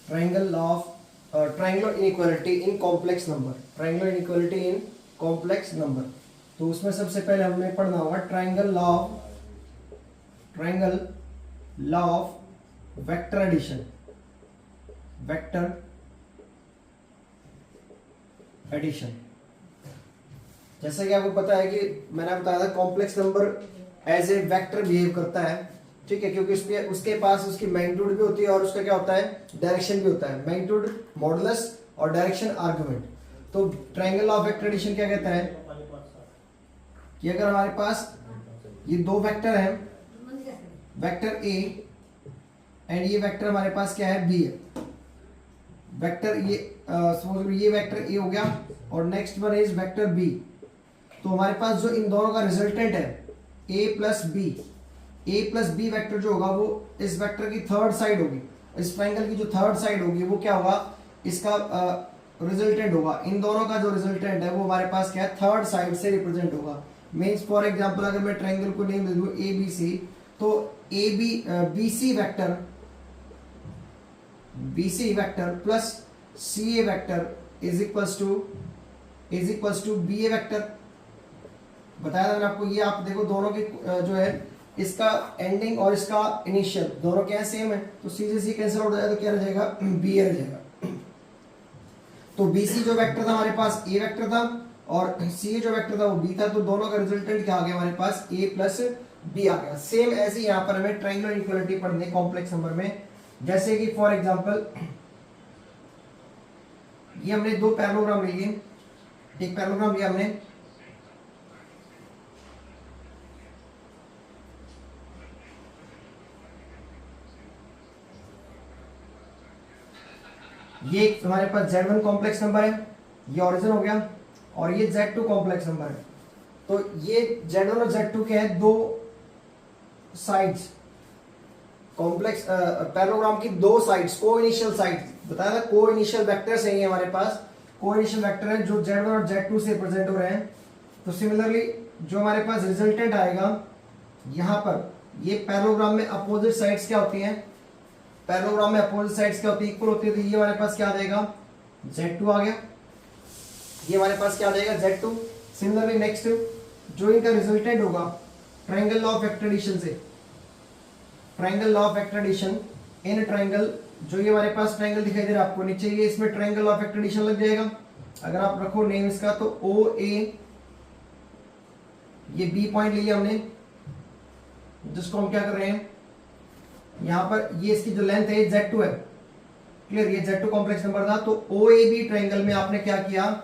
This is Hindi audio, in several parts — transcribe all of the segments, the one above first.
Triangular inequality in complex number, triangular inequality in complex number. तो उसमें सबसे पहले हमें पढ़ना होगा triangle law of vector addition, vector addition. जैसा कि आपको पता है कि मैंने बताया था complex number as a vector behave करता है, ठीक है, क्योंकि उसके पास उसकी मैग्नीट्यूड भी होती है और उसका क्या होता है, डायरेक्शन भी होता है, मैग्नीट्यूड मॉडुलस और डायरेक्शन आर्गुमेंट। तो ट्रायंगल ऑफ वेक्टर एडिशन क्या कहता है कि अगर हमारे पास ये दो वेक्टर हैं, वेक्टर ए एंड ये वेक्टर हमारे पास क्या है, बी है, वेक्टर ये वेक्टर ए हो गया और next one is vector B. तो हमारे पास जो इन दोनों का रिजल्टेंट है ए प्लस बी वेक्टर जो होगा वो इस वेक्टर की थर्ड साइड होगी, इस ट्रायंगल की जो थर्ड साइड होगी वो क्या होगा, इसका रिजल्टेंट होगा। इन दोनों का जो रिजल्टेंट है वो हमारे पास क्या है, थर्ड साइड से रिप्रेजेंट होगा। मीन्स फॉर एग्जांपल अगर मैं ट्रायंगल को नेम दे दूं ए बी सी, तो B C vector plus C A vector is equals to B A vector. बताया था मैंने आपको, ये आप देखो दोनों की जो है इसका एंडिंग और इसका इनिशियल दोनों क्या है, सेम है, तो सी से सी कैंसिल आउट हो जाएगा, तो क्या रह जाएगा, बी ए रह जाएगा। तो बी सी जो वेक्टर था हमारे पास ए वेक्टर था और सी जो वेक्टर था वो बी था, तो दोनों का रिजल्टेंट क्या आ गया हमारे पास, ए प्लस बी आ गया। सेम ऐसे ही यहाँ पर हमें ट्रायंगुलर इक्वालिटी पढ़नी कॉम्प्लेक्स नंबर में। जैसे कि फॉर एग्जांपल ये हमने दो पैरेललोग्राम लिए, एक पैरेललोग्राम लिया हमने, ये हमारे पास Z1 कॉम्प्लेक्स नंबर है, ये ओरिजिन हो गया, और ये Z2 कॉम्प्लेक्स नंबर है। तो ये Z1 और Z2 के हैं दो साइड्स, कॉम्प्लेक्स पैरेललोग्राम की दो साइड्स, को इनिशियल साइड्स। बताया था को इनिशियल वेक्टर्स हैं ये हमारे पास, को इनिशियल वेक्टर हैं जो Z1 और Z2 से रिप्रेजेंट हो रहे हैं। तो सिमिलरली जो हमारे पास रिजल्टेंट आएगा यहाँ पर, ये पैरेललोग्राम में अपोजिट साइड्स क्या होती हैं, पैरेललोग्राम में अपोजिट साइड्स क्या होती है, इक्वल होती है। तो ये हमारे पास क्या आ जाएगा, Z2 आ गया, ये हमारे पास क्या आ जाएगा, Z2। सिमिलरली नेक्स्ट जो इनका रिजल्टेंट होगा triangle law of vector addition से, triangle law of vector addition in triangle, जो ये हमारे पास ट्रायंगल दिखाई दे रहा है आपको नीचे, ये इसमें triangle law of vector addition लग जाएगा। अगर आप रखो नेम इसका, तो ओ ए, ये बी पॉइंट लिया हमने, जिसको हम क्या कर रहे हैं यहाँ पर, ये इसकी जो लेंथ है Z2 है, क्लियर, ये Z2 कॉम्प्लेक्स नंबर था। तो OAB ट्रायंगल में आपने क्या किया,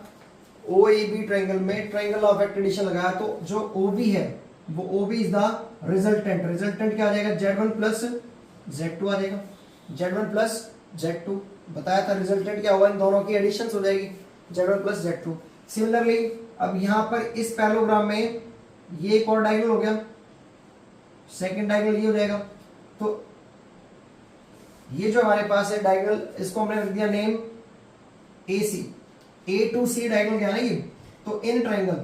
OAB ट्रायंगल में ट्रायंगल ऑफ वेक्टर एडिशन लगाया, तो जो OB है वो OB is the resultant, resultant क्या आ जाएगा, Z1 प्लस Z2 आ जाएगा, Z1 प्लस Z2। बताया था रिजल्टेंट क्या होगा, इन दोनों की एडिशन हो जाएगी, Z1 प्लस Z2। सिमिलरली अब यहाँ पर इस पैरेललोग्राम में ये एक और डायगोनल हो गया, सेकंड डायगोनल ये हो जाएगा। तो ये जो हमारे पास है डायगोनल, इसको हमने रख दिया name AC, A to C diagonal क्या है ना ये। तो इन ट्रायंगल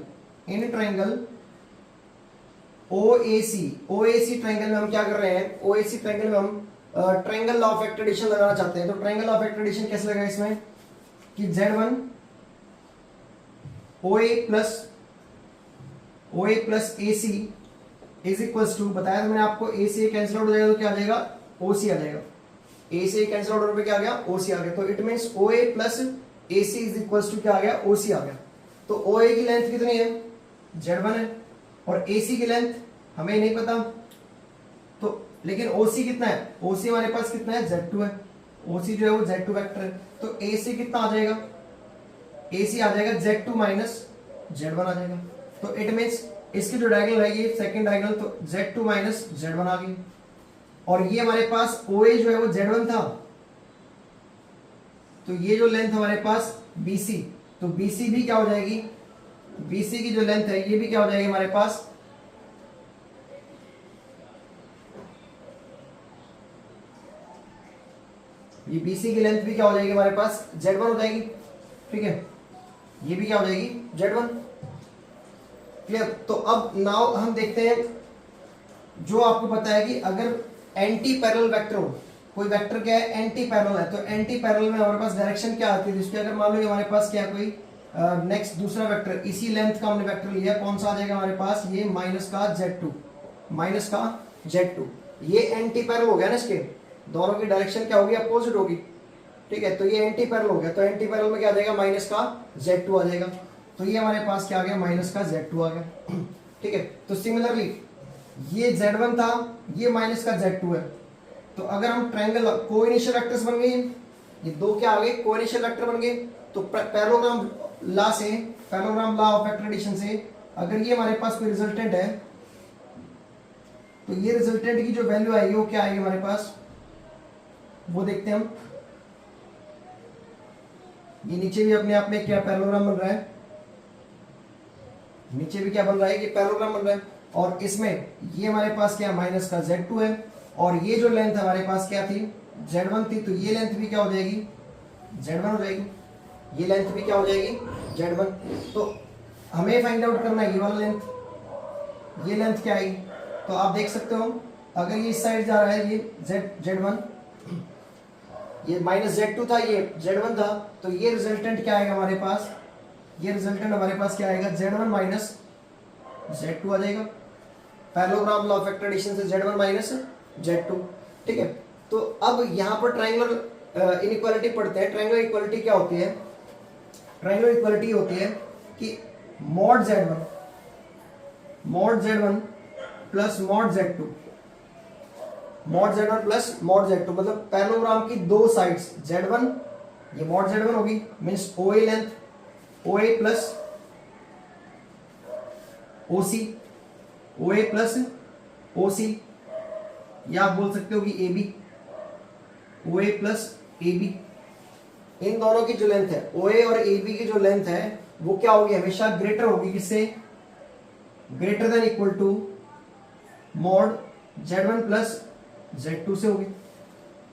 OAC ट्रायंगल में हम क्या कर रहे हैं, OAC ट्रायंगल में हम triangle law of vector addition लगाना चाहते हैं। तो ट्रायंगल ऑफ वेक्टर एडिशन कैसे लगा इसमें कि Z1 OA plus AC is equals to, बताया था मैंने आपको, AC कैंसिल आउट हो जाएगा तो क्या आ जाएगा, OC आ जाएगा, A से कैंसिल आउट होने पे क्या आ गया, OC आ गया। तो it means OA plus AC is equals to क्या आ गया, OC आ गया। तो OA की लेंथ कितनी है, Z1 है, और AC की लेंथ हमें नहीं पता, तो लेकिन OC कितना है, OC हमारे पास कितना है, Z2 है, OC जो है वो Z2 वेक्टर है। तो AC कितना आ जाएगा, AC आ जाएगा Z2 माइनस Z1 आ जाएगा। तो इट मींस इसकी जो डायगोनल है ये सेकंड डायगोनल, तो Z2 माइनस Z1 आ गई। और ये हमारे पास OA जो है वो Z1 था, तो ये जो लेंथ हमारे पास BC, तो BC भी क्या हो जाएगी, BC की जो लेंथ है ये भी क्या हो जाएगी हमारे पास, ये BC की लेंथ भी क्या हो जाएगी हमारे पास, Z1 हो जाएगी, ठीक है, ये भी क्या हो जाएगी, Z1, क्लियर। तो अब नाउ हम देखते हैं, जो आपको पता है कि अगर एंटी पैरेलल वेक्टर हो, कोई वेक्टर क्या है, एंटी पैरेलल है, तो एंटी पैरेलल में हमारे पास डायरेक्शन क्या आती है, जिसके अगर मान लो हमारे पास क्या कोई नेक्स्ट दूसरा वेक्टर इसी लेंथ का हमने वेक्टर लिया, कौन सा आ जाएगा हमारे पास, ये माइनस का Z2, माइनस का Z2, ये एंटी पैरेलल हो गया ना, इसके दोनों की डायरेक्शन क्या होगी, अपोजिट होगी, ठीक है, तो ये एंटी पैरेलल हो गया, तो एंटी पैरेलल में क्या आ जाएगा, माइनस का Z2 आ जाएगा, तो ये हमारे पास क्या आ गया, माइनस का Z2 आ गया, ठीक है। तो सिमिलरली ये Z1 था, ये माइनस का Z2 है, तो अगर हम ट्रायंगल कोइनिशियल वेक्टर्स बन गए, ये दो क्या आ गए, कोइनिशियल वेक्टर बन गए, तो पैरेललोग्राम लॉ से, parallelogram law of vector addition से अगर ये हमारे पास कोई रिजल्टेंट है, तो ये रिजल्टेंट की जो वैल्यू आएगी वो क्या आएगी हमारे पास, वो देखते हैं हम। ये नीचे भी अपने आप में क्या पैरेललोग्राम बन रहा है, नीचे भी क्या बन रहा है, ये पैरेललोग्राम बन रहा है, और इसमें ये हमारे पास क्या माइनस का Z2 है, और ये जो लेंथ हमारे पास क्या थी, Z1 थी, तो ये लेंथ भी क्या हो जाएगी, Z1 हो जाएगी, ये लेंथ भी क्या हो जाएगी, Z1। तो हमें फाइंड आउट करना है ये वाला लेंथ, ये लेंथ क्या आएगी, तो आप देख सकते हो अगर ये इस साइड जा रहा है, ये Z1, ये माइनस Z2 था, ये Z1 था, तो ये रिजल्टेंट क्या आएगा हमारे पास, ये रिजल्टेंट हमारे पास क्या आएगा, Z1 माइनस Z2 आ जाएगा, parallelogram law of vector addition से Z1 माइनस Z2, ठीक है। तो अब यहाँ पर ट्रायंगुलर इनइक्वालिटी पढ़ते हैं। ट्रायंगुलर इक्वालिटी क्या होती है, ट्रायंगुलर इक्वालिटी होती है कि mod Z1 plus mod Z2, mod Z1 plus mod Z2, मतलब पैरेललोग्राम की दो साइड्स Z1, ये मॉड Z1 होगी, means OA length, OA plus OC, OA plus OC, या आप बोल सकते हो कि AB, OA प्लस AB, इन दोनों की जो लेंथ है, OA और AB की जो लेंथ है वो क्या होगी, हमेशा ग्रेटर होगी, किससे, greater than equal to mod Z1 plus Z2 से होगी,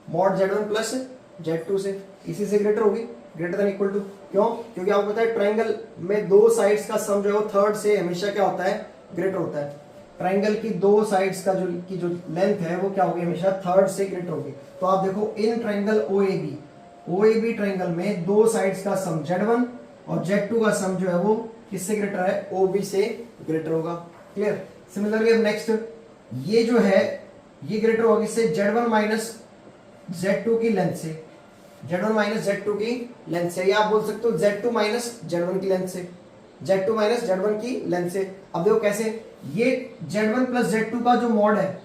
मॉड Z1 प्लस Z2 से, इसी से ग्रेटर होगी, ग्रेटर देन इक्वल टू, क्यों, क्योंकि आपको पता है ट्रायंगल में दो साइड्स का सम जो है वो थर्ड से हमेशा क्या होता है, ग्रेटर होता है। ट्रायंगल की दो साइड्स का जो लेंथ है वो क्या होगी, हमेशा थर्ड से ग्रेटर होगी। तो आप देखो इन ट्रायंगल OAB ट्रायंगल में दो साइड्स का सम Z1 और Z2 का सम जो है वो किससे ग्रेटर है, OB से ग्रेटर होगा, क्लियर। सिमिलरली अब नेक्स्ट ये जो है ये ग्रेटर होगा किससे, Z1 माइनस Z2 की लेंथ से, Z1 माइनस Z2 की लेंथ से, या आप बोल सकते हो Z2 माइनस Z1 की लेंथ से, Z2 माइनस Z1 की लेंथ से। अब देखो कैसे, ये Z1 प्लस Z2 का जो मॉड है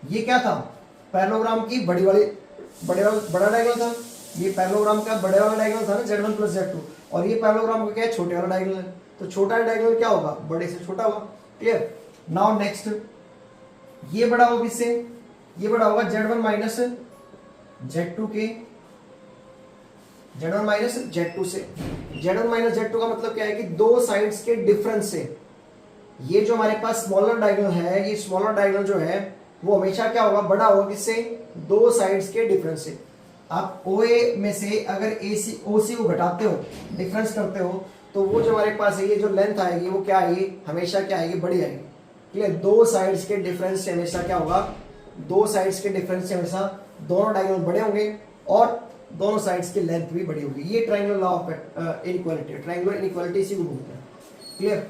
ये क्या था, पैरेललोग्राम की बड़ा डायगोनल था, ये पैरेललोग्राम का बड़े वाला डायगोनल था ना Z1 प्लस Z2, और ये पैरेललोग्राम का क्या है, छोटे वाला डायगोनल है, तो छोटा डायगोनल क्या होगा, बड़े से छोटा होगा, क्लियर। नाउ नेक्स्ट ये बड़ा होगा किससे, ये बड़ा होगा Z1 माइनस Z2 के, Z1 माइनस Z2 से। Z1 माइनस Z2 का मतलब क्या है कि दो साइड्स के डिफरेंस से, ये जो हमारे पास स्मॉलर डायगोनल है, ये स्मॉलर डायगोनल जो है वो हमेशा क्या होगा, बड़ा होगा किससे, दो साइड्स के डिफरेंस से। आप OA में से अगर OC को घटाते हो, डिफरेंस करते हो, तो वो जो हमारे पास है ये जो लेंथ आएगी वो क्या आएगी, हमेशा क्या आएगी, बड़ी आएगी, क्लियर। दो साइड्स के डिफरेंस से हमेशा क्या होगा, दो साइड्स के डिफरेंस से हमेशा दोनों डायगोनल बड़े होंगे और दोनों साइड्स की लेंथ भी बड़ी होगी। ये triangular law of inequality, triangular inequality इसी को बोलते हैं, क्लियर।